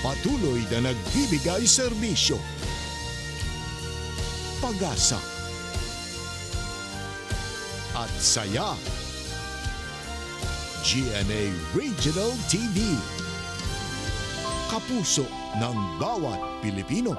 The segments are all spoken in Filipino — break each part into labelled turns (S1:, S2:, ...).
S1: Patuloy na nagbibigay serbisyo. Pag-asa at saya. GMA Regional TV. Kapuso ng bawat Pilipino.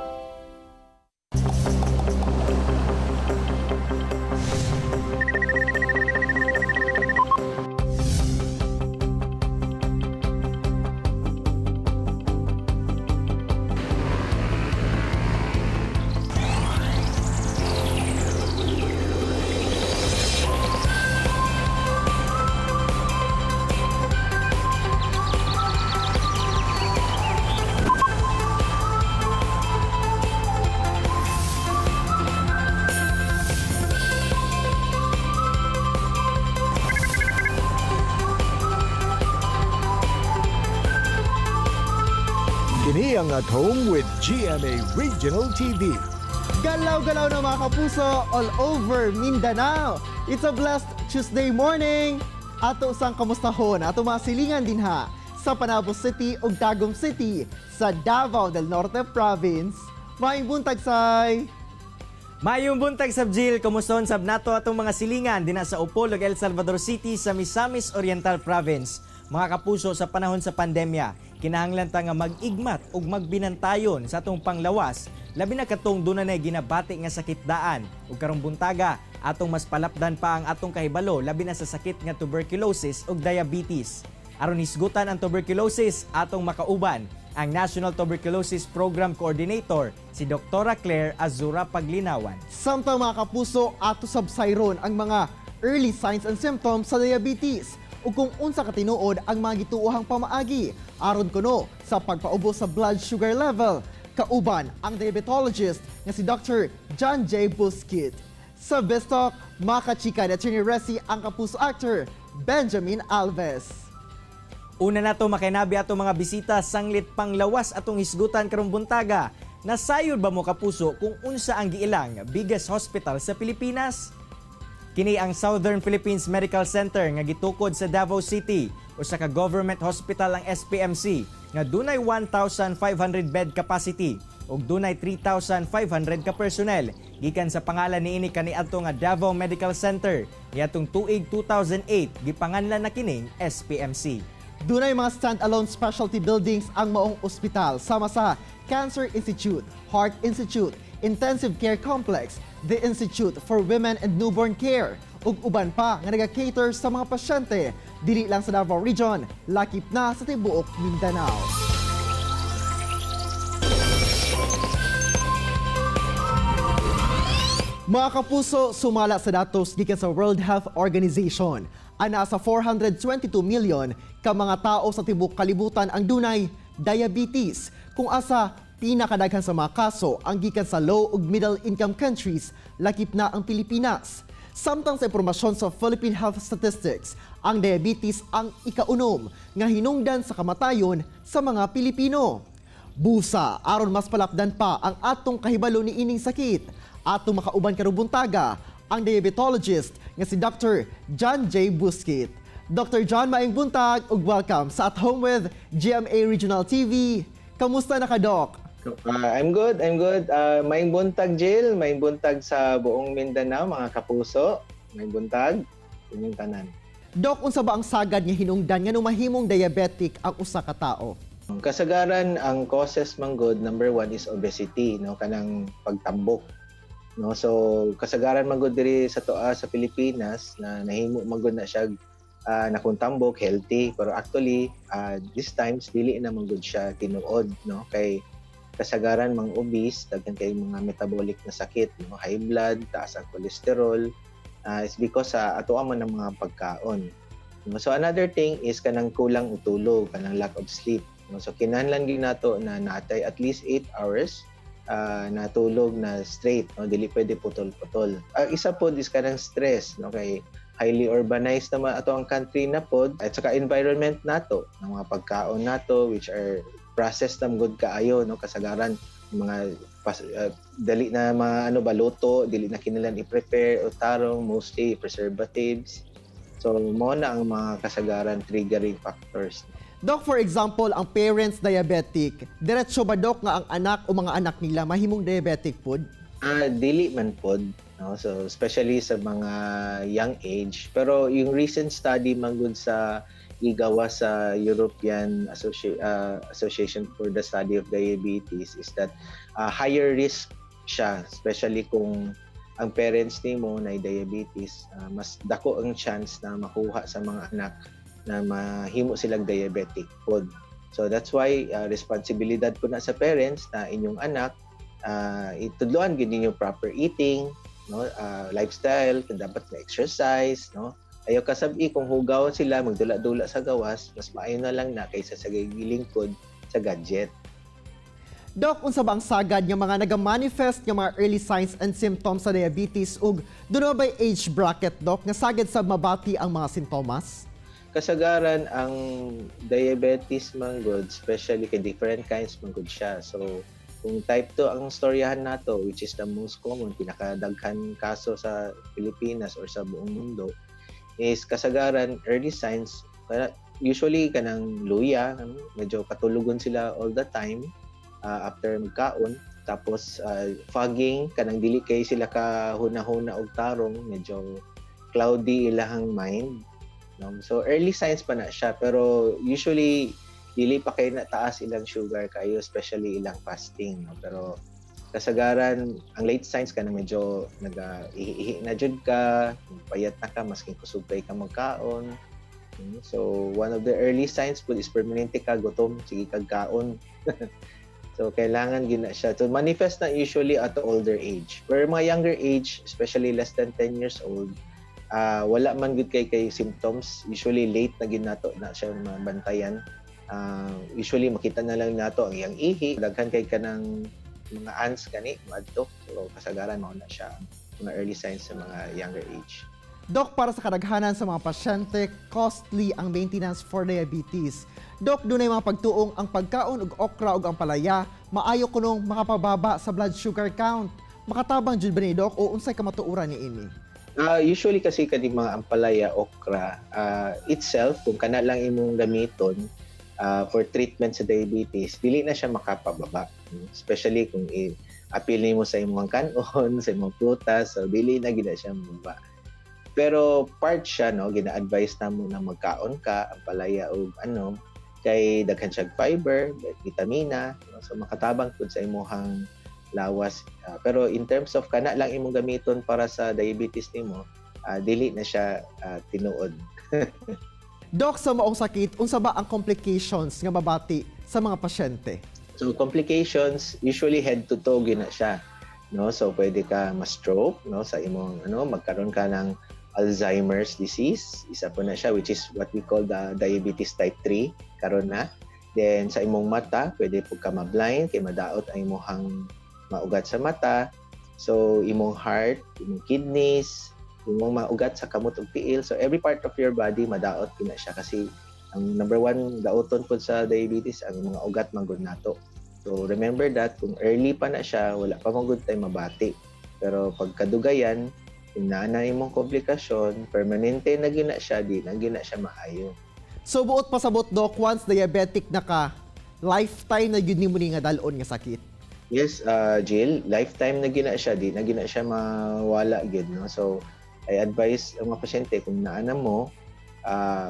S1: Kini ang At Home with GMA Regional TV.
S2: Galaw-galaw na mga kapuso all over Mindanao. It's a blessed Tuesday morning. Ato sang kamustahon, ato mga silingan din ha sa Panabo City ug Tagum City sa Davao del Norte Province. Maayong buntag say.
S3: Mayong buntag sab Jill, kumusta sab nato atong mga silingan dinha sa Upol ug El Salvador City sa Misamis Oriental Province. Mga kapuso, sa panahon sa pandemya, kinahanglan ta nga mag-igmat ug magbinantayon sa atong panglawas, labi na katong dunay ginabati nga sakit daan ug karong buntaga atong mas palapdan pa ang atong kahibalo labi na sa sakit nga tuberculosis ug diabetes. Aron hisgutan ang tuberculosis, atong makauban ang National Tuberculosis Program Coordinator, si Dr. Claire Azura Paglinawan.
S2: Samtang mga kapuso, ato sabsayron ang mga early signs and symptoms sa diabetes ug kung unsa ka tinuod ang mga gituohang pamaagi aron kuno sa pagpaubos sa blood sugar level. Kauban ang diabetologist nga si Dr. John J. Busquet. Sa Bestok, makachika ni Attorney Resi ang kapuso actor Benjamin Alves.
S3: Una nato makinabi ato mga bisita sanglit panglawas atong hisgutan karong buntaga. Nasayod ba mo kapuso kung unsa ang giilang biggest hospital sa Pilipinas? Kini ang Southern Philippines Medical Center nga gitukod sa Davao City usa ka government hospital ang SPMC nga dunay 1,500 bed capacity ug dunay 3,500 ka personnel gikan sa pangalan niini kaniadto nga Davao Medical Center niadtong tuig 2008 gipanganlan na kining SPMC.
S2: Dunay mga stand-alone specialty buildings ang maong ospital sama sa Cancer Institute, Heart Institute, Intensive Care Complex, the Institute for Women and Newborn Care, ug uban pa nga naga-cater sa mga pasyente dili lang sa Davao Region, lakip na sa tibuok Mindanao. Mga kapuso, sumala sa datos gikan sa World Health Organization. Ana sa 422 million ka mga tao sa tibuok kalibutan ang dunay diabetes, kung asa pinakadaghan sa mga kaso ang gikan sa low ug middle income countries, lakip na ang Pilipinas. Samtang sa impormasyon sa Philippine Health Statistics, ang diabetes ang ikaunom nga hinungdan sa kamatayon sa mga Pilipino. Busa aron mas palapdan pa ang atong kahibalo ni ining sakit, atong makauban karong buntaga ang diabetologist nga si Dr. John J. Busquet. Dr. John, maayong buntag ug welcome sa At Home with GMA Regional TV. Kamusta na ka, Doc?
S4: I'm good. Maayong buntag, Jill. Maayong buntag sa buong Mindanao, mga kapuso. Maayong buntag, inyong tanan.
S2: Doc, unsa ba ang sagad nga hinungdan nga nung mahimong diabetic ang usa ka tawo?
S4: Kasagaran, ang causes man good, number one is obesity, no? Kanang pagtambok. No? So, kasagaran man good diri sa toa sa Pilipinas na nahimo man good na siya nakuntambok, healthy. Pero actually, this times, dili na man good siya tinuod, no? Kay kasagaran mang obese, daghan kay mga metabolic na sakit, no? High blood, taas ang cholesterol, is because sa atuan man ng mga pagkaon. No? So another thing is kanang kulang utulog, kanang lack of sleep. No? So kinahanglan gyud nato na natay at least 8 hours na tulog na straight, no? Dili pwede putol-putol. Isa po is kanang stress, no? Kay highly urbanized naman ato ang country na pod, at saka environment nato, ng mga pagkaon nato which are processed nam good kaayo, no? Kasagaran mga dali na mga baluto, dili na kinilan i-prepare o tarong, mostly preservatives. So mo na ang mga kasagaran triggering factors.
S2: Doc, for example, ang parents diabetic, diretso ba Doc nga ang anak o mga anak nila mahimong diabetic pod?
S4: Dili man pod, no? So especially sa mga young age, pero yung recent study manggod sa igawa sa European Association for the Study of Diabetes is that higher risk siya, especially kung ang parents nimo na diabetes, mas dako ang chance na makuha sa mga anak na mahimo silang diabetic pod. So that's why responsibilidad po na sa parents na inyong anak itudloan gid ninyo proper eating, no, lifestyle, dapat na exercise, no. Ayaw kasabi kung hugaw sila magdula-dula sa gawas, mas maayo na lang na kaysa sa gilingkod sa gadget.
S2: Doc, unsa ba ang sagad nga mga nagamanifest nga mga early signs and symptoms sa diabetes ug duno ba'y age bracket Doc nga sagad sa mabati ang mga sintomas?
S4: Kasagaran ang diabetes manggod, especially kay different kinds manggod siya. So kung type 2 ang storyahan nato, which is the most common, pinakadaghan kaso sa Pilipinas or sa buong mundo, is kasagaran early signs, usually kanang luya, medyo katulugon sila all the time after magkaon. Tapos fogging, kanang dili kay sila kahuna-huna og tarong, medyo cloudy ilahang mind. No? So early signs pa na siya, pero usually dili pa kay na taas ilang sugar kayo, especially ilang fasting, no? Pero kasagaran ang late signs ka na medyo nag-ihi na jud ka, payat na ka, maski kusog kay ka magkaon. So one of the early signs po is permanente ka gutom, sige kag kaon. So kailangan gina siya to manifest na usually at the older age. Pero mga younger age, especially less than 10 years old, wala man gud kay symptoms, usually late na ginato na siya mabantayan. Usually makita na lang nato ang iyang ihi, daghan kay kanang mga ants kani madto, so kasagaran mao na siya mga early signs sa mga younger age.
S2: Doc, para sa kadaghanan sa mga pasyente, costly ang maintenance for diabetes. Doc, dunay mga pagtuong ang pagkaon og okra ug ang palaya maayo kunong makapababa sa blood sugar count. Makatabang jud ba ni Doc o unsay kamatuoran ni ini?
S4: Usually kasi kani mga ampalaya, okra itself kung kana lang imong gamiton for treatment sa diabetes, dili na siya makapababa. Especially kung appeal nimo sa imong kanon, sa imong prutas, so dili na gid siya mababa. Pero part siya, no, gina-advise namo na magkaon ka ang palaya o kay daghan siya fiber, vitamina, no? So makatabang pud sa imong lawas. Pero in terms of kana lang imong gamiton para sa diabetes nimo, dili na siya tinuod.
S2: Doc, sa maong sakit, unsa ba ang complications nga mabati sa mga pasyente?
S4: So complications, usually head to toe gina siya, no? So pwede ka ma-stroke, no, sa imong magkaroon ka ng Alzheimer's disease, isa po na siya, which is what we call the diabetes type 3 karon na. Then sa imong mata, pwede po ka ma-blind kay madaot ang imong maugat sa mata. So imong heart, imong kidneys, imong maugat sa kamot ug tiil. So every part of your body madaot na siya kasi ang number one daoton po sa diabetes ang mga ugat manggod nato. So remember that kung early pa na siya, wala pa manggod tay mabati. Pero pagkadugayan, kung naana imong komplikasyon, permanente na gina siya, di na gina siya maayo.
S2: So buot pasabot Doc, once diabetic na ka, lifetime na gyud nimo ni nga dalon nga sakit.
S4: Yes, Jill, lifetime na gina siya, di na gina siya mawala gyud, no. So I advise ang mga pasyente kung naana mo,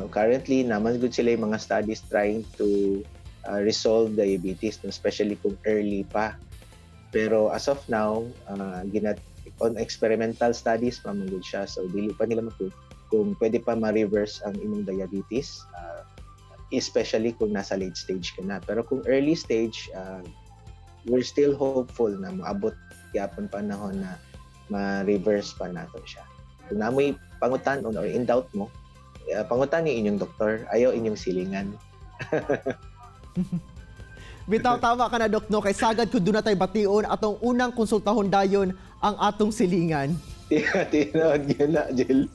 S4: currently naman gud sila yung mga studies trying to resolve diabetes, no, especially kung early pa. Pero as of now, on experimental studies pa man gud siya, so dili pa nila kung pwede pa ma-reverse ang imong diabetes, especially kung nasa late stage ka na. Pero kung early stage, we're still hopeful na maabot gyapon panahon na ma-reverse pa nato siya. Kung namoy pangutan-on or in doubt mo, pangutan ni inyong doktor, ayaw inyong silingan.
S2: Bitaw, tama ka na Doc, no, kay sagad kun doon na tayo bation atong unang konsultahon dayon ang atong silingan.
S4: Tinood yun na, Jill.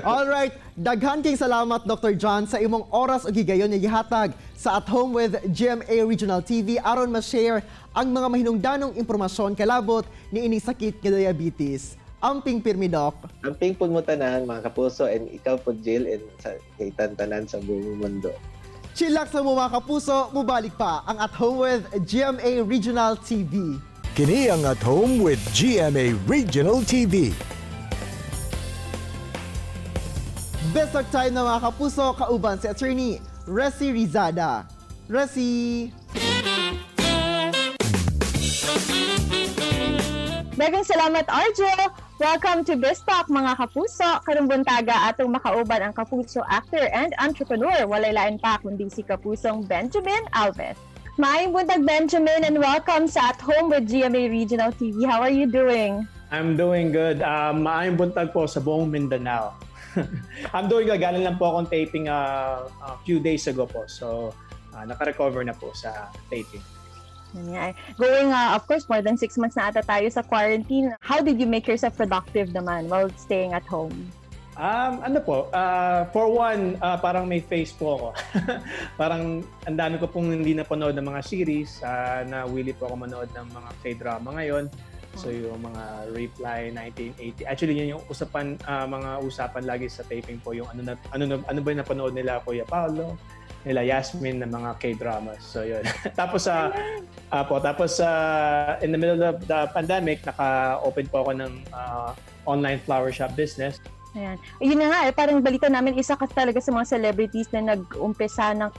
S2: Alright, daghan king salamat Dr. John sa imong oras ug higayon nga gihatag sa At Home with GMA Regional TV aron ma-share ang mga mahinungdanong impormasyon kalabot ni ining sakit nga diabetes. Amping pirmi Doc.
S4: Amping pud mo tanan mga kapuso, and ikaw po Jill, and sa kay tantanan sa buong mundo.
S2: Chillax sa mga kapuso, mubalik pa ang At Home with GMA Regional TV.
S1: Kini ang At Home with GMA Regional TV.
S2: Best of time na mga kapuso, kauban si Attorney Resi Rizada. Resi!
S5: Daghang salamat, Arjo! Welcome to Best Talk, mga kapuso. Karong buntaga atong makauban ang kapuso actor and entrepreneur. Walay lain pa kundi si kapusong Benjamin Alves. Maayong buntag, Benjamin, and welcome sa At Home with GMA Regional TV. How are you doing?
S6: I'm doing good. Maayong buntag po sa buong Mindanao. I'm doing good. Galing lang po akong taping a few days ago po. So, naka-recover na po sa taping.
S5: Yeah. Going, of course, more than 6 months na ata tayo sa quarantine. How did you make yourself productive naman while staying at home?
S6: For one, parang may face po ako. Parang ang dami ko pong hindi napanood ng mga series. Nawili po ako manood ng mga K-drama ngayon. So yung mga Reply 1980. Actually yun yung mga usapan lagi sa taping po yung ano ba yung napanood nila Kuya Paolo, nila Yasmin na mga K-dramas. So yun. Tapos in the middle of the pandemic, naka-open po ako ng online flower shop business.
S5: Ayan. Yun na nga, parang balita namin, isa ka talaga sa mga celebrities na nag-umpisa ng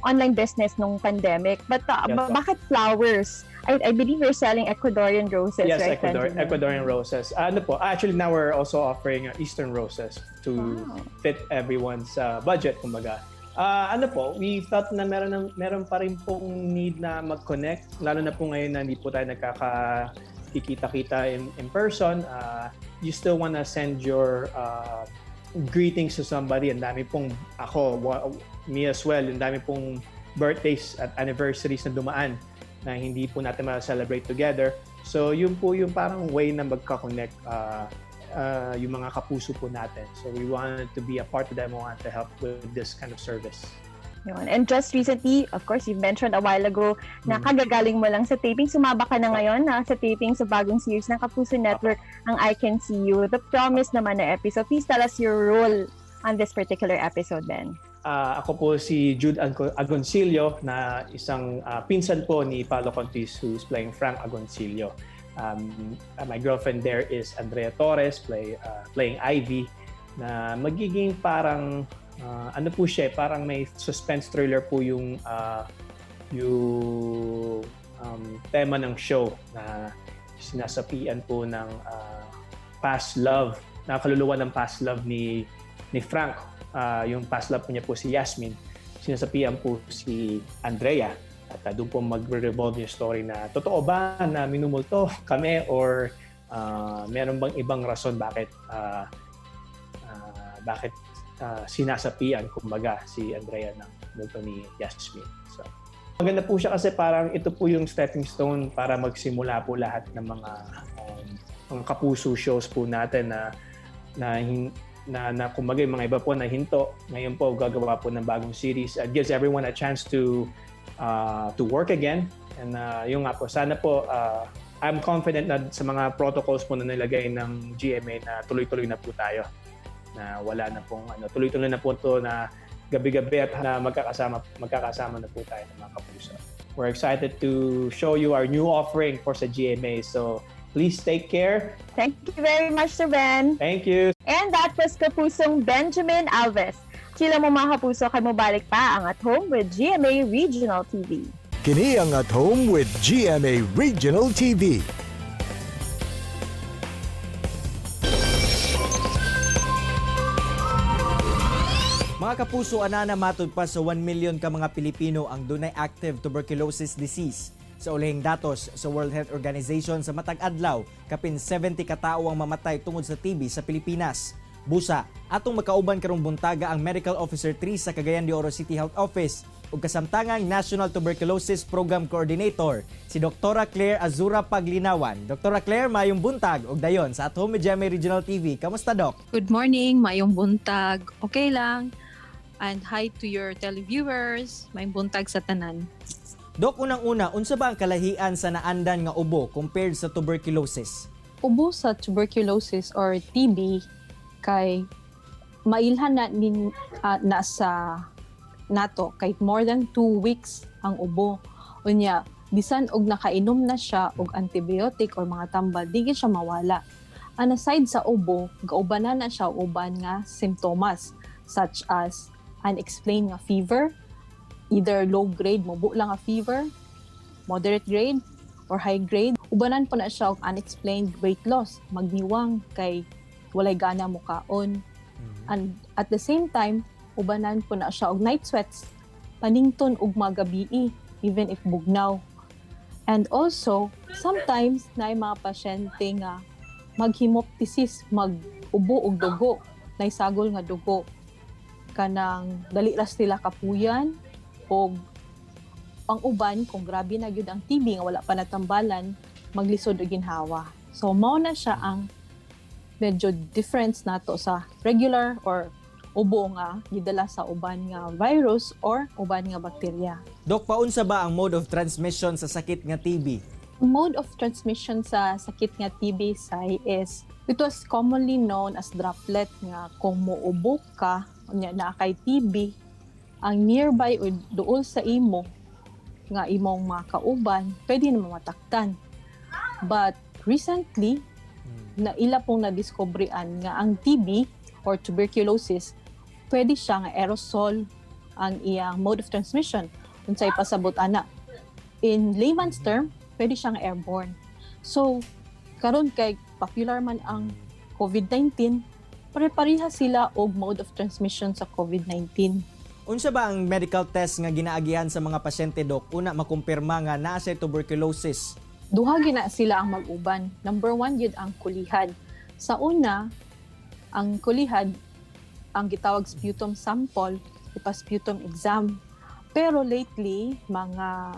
S5: online business nung pandemic. But bakit flowers? I believe you're selling Ecuadorian roses,
S6: yes,
S5: right?
S6: Ecuadorian roses. Actually now we're also offering Eastern roses to fit everyone's budget, kumbaga. We felt na meron pa rin pong need na mag-connect, lalo na po ngayon na hindi po tayo nagkikita-kita in person. You still wanna send your greetings to somebody. Ang dami pong me as well, ang dami pong birthdays at anniversaries na dumaan na hindi po natin ma-celebrate together. So yun po yung parang way na magka-connect yung mga kapuso po natin. So we wanted to be a part of them, we wanted to help with this kind of service.
S5: And just recently, of course, you mentioned a while ago na kagagaling mo lang sa taping. Sumaba ka na ngayon sa taping sa bagong series ng Kapuso Network, ang I Can See You, The Promise naman na episode. Please tell us your role on this particular episode then.
S6: Ako po si Jude Agoncillo na isang pinsan po ni Paolo Contis who's playing Frank Agoncillo. My girlfriend there is Andrea Torres playing Ivy na magiging parang parang may suspense thriller po yung tema ng show na sinasapian po ng past love, nakaluluwa ng past love ni Frank. Yung past love niya po si Yasmin, sinasapian po si Andrea. At doon po magre-revolve yung story na totoo ba na minumulto kami or meron bang ibang rason bakit sinasapian kumbaga si Andrea ng multo ni Yasmin. So, maganda po siya kasi parang ito po yung stepping stone para magsimula po lahat ng mga kapuso shows po natin na kumbaga yung mga iba po na hinto. Ngayon po gagawa po ng bagong series. It gives everyone a chance to work again. And yung nga po, sana po, I'm confident na sa mga protocols po na nilagay ng GMA na tuloy-tuloy na po tayo. Na wala na pong, tuloy-tuloy na po ito na gabi-gabi at na magkakasama na po tayo ng mga kapuso. We're excited to show you our new offering for sa GMA. So, please take care.
S5: Thank you very much, Sir Ben.
S6: Thank you.
S5: And that was kapusong Benjamin Alves. Sila mo mga kapuso, kay mo balik pa ang At Home with GMA Regional TV.
S1: Kini ang At Home with GMA Regional TV.
S3: Mga kapuso, ana matod pa sa 1 million ka mga Pilipino ang dunay active tuberculosis disease. Sa ulihing datos sa World Health Organization sa matag adlaw, kapin 70 ka tawo ang mamatay tungod sa TB sa Pilipinas. Busa, atong makauban karong buntaga ang Medical Officer 3 sa Cagayan de Oro City Health Office ug kasamtangang National Tuberculosis Program Coordinator, si Dr. Claire Azura Paglinawan. Dr. Claire, mayong buntag ug dayon sa At Home with GMA Regional TV. Kamusta, Doc?
S7: Good morning, mayong buntag. Okay lang. And hi to your televiewers. Mayong buntag sa tanan.
S3: Dok, unang-una, unsa ba ang kalahian sa naandan nga ubo compared sa tuberculosis?
S7: Ubo sa tuberculosis or TB kay mailhan na sa nato kay more than 2 weeks ang ubo. Unya, bisan og nakainom na siya og antibiotic or mga tambal, di gyud siya mawala. And aside sa ubo, gaubanan na siya uban nga simptomas such as unexplained nga fever, either low grade mobo lang nga fever, moderate grade or high grade. Ubanan po na siya og unexplained weight loss, magniwang kay walay gana mo kaon. And at the same time, ubanan po na siya og night sweats, panington ug magabi, even if bugnaw. And also, sometimes na mga pasyente nga maghemoptysis, mag-ubo og dugo, naisagol nga dugo. Kanang dali ra sila kapuyan o ang uban kung grabe na gyud ang TB nga wala pa natambalan, maglisod og ginhawa. So mao na siya ang medyo difference nato sa regular or ubo nga gidala sa uban nga virus or uban nga bakterya.
S3: Dok, paunsa ba ang mode of transmission sa sakit nga TB?
S7: Mode of transmission sa sakit nga TB is it was commonly known as droplet nga kung muubo ka unya na kay TB, ang nearby o duol sa imo nga imong mga kauban pwede na mataktan. But recently na ila pong nadiskubrian nga ang TB or tuberculosis pwede siya nga aerosol ang iyang mode of transmission unsay pasabot ana. In layman's term, pwede siya nga airborne. So karon kay popular man ang COVID-19, pare-pareha sila og mode of transmission sa COVID-19.
S3: Unsa ba ang medical test nga ginaagihan sa mga pasyente, Dok, una makumpirma nga naa siya tuberculosis?
S7: Duha gina sila ang mag-uban. Number 1 yun ang kulihad. Sa una, ang kulihad, ang gitawag sputum sample, ipa-sputum exam. Pero lately, mga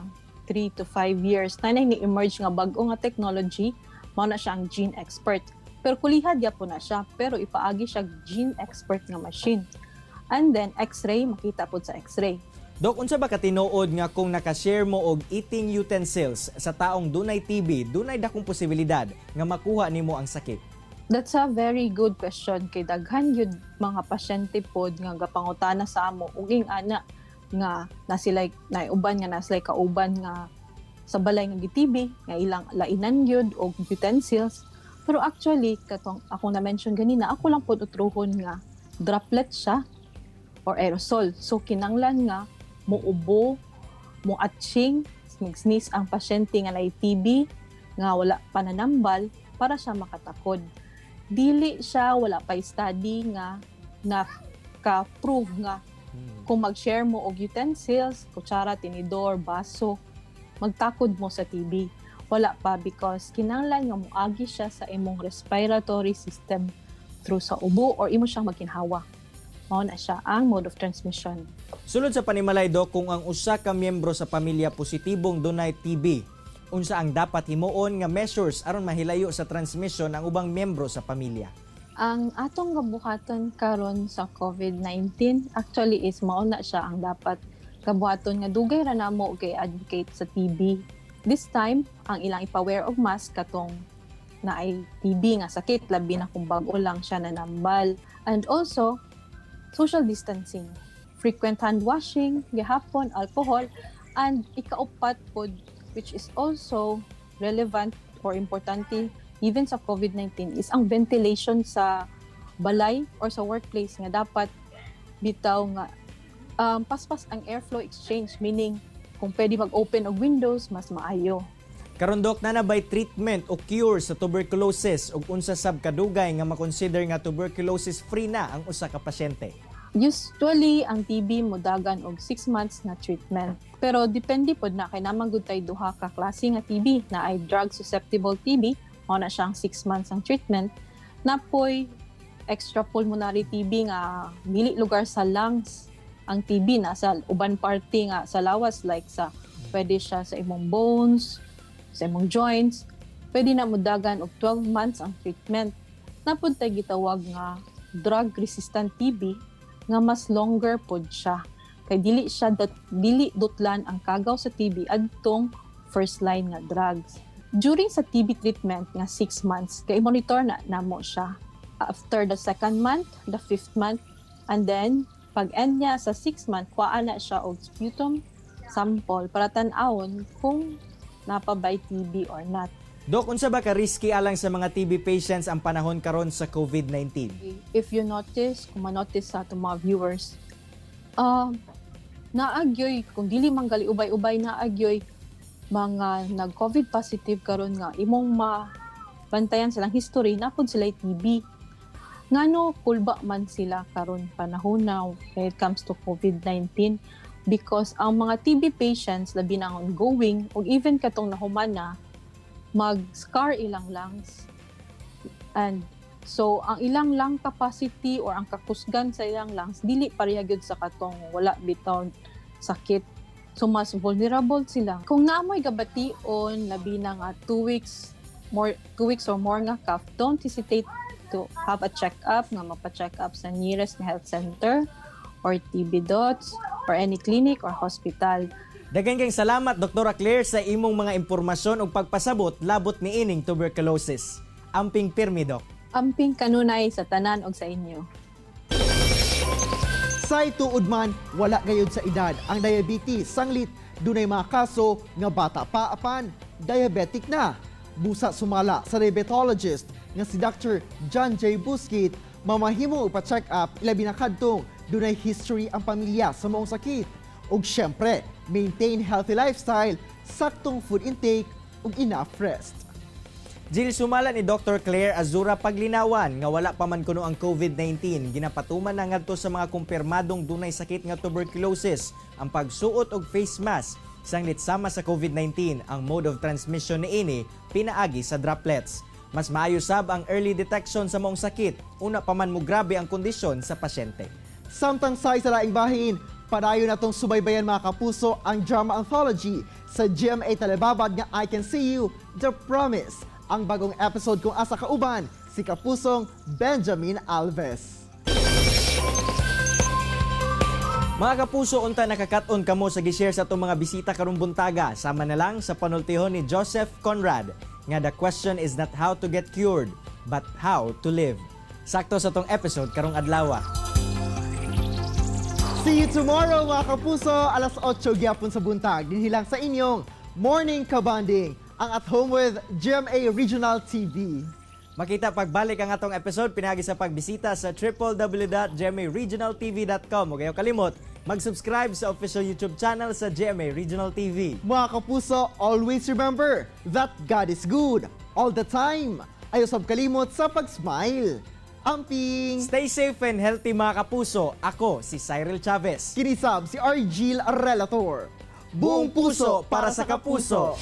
S7: 3 to 5 years, na ni-emerge nga bago nga technology, mao na siya ang gene expert. Pero kulihad yapon na siya, pero ipaagi siya gene expert nga machine. And then, X-ray, makita po sa X-ray.
S3: Dok, unsa ba katinuod nga kung nakashare mo og eating utensils sa taong dunay TB, dunay dakong posibilidad nga makuha nimo ang sakit?
S7: That's a very good question kay daghan yun mga pasyente pod nga gapangutana sa amo ug ing ana nga na sila uban nga na sila kauban nga sa balay nga GTB nga ilang lainan yun og utensils. Pero actually katong ako na mention ganina, ako lang pod utruhon nga droplet siya or aerosol. So kinanglan nga muubo, muatching, sneeze ang pasyente nga na TB nga wala pananambal para siya makatakod. Dili siya, wala pa study nga naka-prove nga kung mag-share mo og utensils, kutsara, tinidor, baso, magtakod mo sa TB. Wala pa because kinanglan nga muagi siya sa imong respiratory system through sa ubo or imo siyang maginhawa. Mao na siya ang mode of transmission.
S3: Sulod sa panimalay, Dok, kung ang usa ka miyembro sa pamilya positibong dunay TB, unsa ang dapat himuon nga measures aron mahilayo sa transmission ang ubang miyembro sa pamilya?
S7: Ang atong kabuhaton karon sa COVID-19 actually is mao na siya ang dapat kabuhaton nga dugay ra namo kay advocate sa TB. This time, ang ilang ipa-wear og mask katong na ay TB nga sakit labi na kung bag-o lang siya nanambal. And also social distancing, frequent hand washing, gihapon, alcohol, and ikaupat pod, which is also relevant or importante even sa COVID-19 is ang ventilation sa balay or sa workplace nga dapat bitaw nga paspas ang airflow exchange, meaning kung pwede mag-open og windows, mas maayo.
S3: Karon, Dok, na bay treatment o cure sa tuberculosis ug unsa sab kadugay nga makonsider nga tuberculosis free na ang usa ka pasyente?
S7: Usually, ang TB modagan og 6 months na treatment. Pero depende pod na kay naman gud tay duha ka klase nga TB na ay drug susceptible TB, mao na siyang 6 months ang treatment. Napoy extrapulmonary TB nga dili lugar sa lungs ang TB na sa uban parte nga sa lawas like sa pwede siya sa imong bones, sa imong joints, pwede na modagan og 12 months ang treatment. Napod tay gitawag nga drug-resistant TB nga mas longer pod siya. Kay dili dutlan ang kagaw sa TB adtong first line nga drugs. During sa TB treatment nga 6 months, kay monitor na namo siya. After the 2nd month, the 5th month, and then Pag end niya sa 6 months, kuha na siya og sputum sample para tan-awon kung napabay TB or not.
S3: Dok, unsa ba ka risky alang sa mga TB patients ang panahon karon sa COVID-19?
S7: If you notice, kung ma-notice sa itong mga viewers, naagyoy, kung dili man gali ubay-ubay, naagyoy mga nag-COVID positive karon nga imong mabantayan silang history, napod sila TB. Ngano kulba man sila karon panahon na when it comes to COVID-19 because ang mga TB patients labi na ongoing o even katong nahuman na mag-scar ilang lungs. And so, ang ilang lung capacity or ang kakusgan sa ilang lungs, dili pareha gyud sa katong wala bitaw sakit. So, mas vulnerable sila. Kung naamoy gabation, labi na nga 2 weeks or more nga cough, don't hesitate to have a check-up, nga mapa-check up sa nearest health center or TB dots or any clinic or hospital.
S3: Daghang kayong salamat, Dr. Claire, sa imong mga impormasyon ug pagpasabot labot ni ining tuberculosis. Amping pirmi, Doc.
S7: Amping kanunay sa tanan og sa inyo.
S2: Sa tuod man, wala gayud sa edad ang diabetes. Sanglit, dunay mga kaso nga bata pa apan diabetic na. Busa sumala sa diabetologist nga si Dr. John J. Busquet, mamahimo upa-check up ilabi na kadtong dunay history ang pamilya sa maong sakit. Ug syempre, maintain healthy lifestyle, saktong food intake ug enough rest.
S3: Jill, sumala ni Dr. Claire Azura paglinawan nga wala pa man kuno ang COVID-19. Ginapatuman na ngadto sa mga kumpirmadong dunay sakit nga tuberculosis ang pagsuot og face mask. Sanglit sama sa COVID-19, ang mode of transmission niini pinaagi sa droplets. Mas maayo sab ang early detection sa maong sakit, una pa man mo grabe ang kondisyon sa pasyente.
S2: Samtang sa laing bahin, padayon natong subaybayan mga kapuso ang drama anthology sa GMA Talebabad nga I Can See You, The Promise. Ang bagong episode kung asa kauban, si Kapusong Benjamin Alves.
S3: Mga kapuso, unta nakakaton kamo sa gishare sa itong mga bisita karong buntaga. Sama na lang sa panultihon ni Joseph Conrad nga the question is not how to get cured, but how to live. Sakto sa itong episode karong adlaw.
S2: See you tomorrow mga kapuso, alas 8 gyapon sa buntag. Dinhilang sa inyong Morning Kabanding, ang At Home with GMA Regional TV.
S3: Makita pagbalik ang atong episode pinagi sa pagbisita sa www.gmaregionaltv.com. Huwag kayong kalimot, mag-subscribe sa official YouTube channel sa GMA Regional TV.
S2: Mga kapuso, always remember that God is good all the time. Ayaw sab kalimot sa pag-smile. Amping!
S3: Stay safe and healthy mga kapuso. Ako si Cyril Chavez.
S2: Kinisab si Argil Relator.
S3: Buong puso para sa kapuso.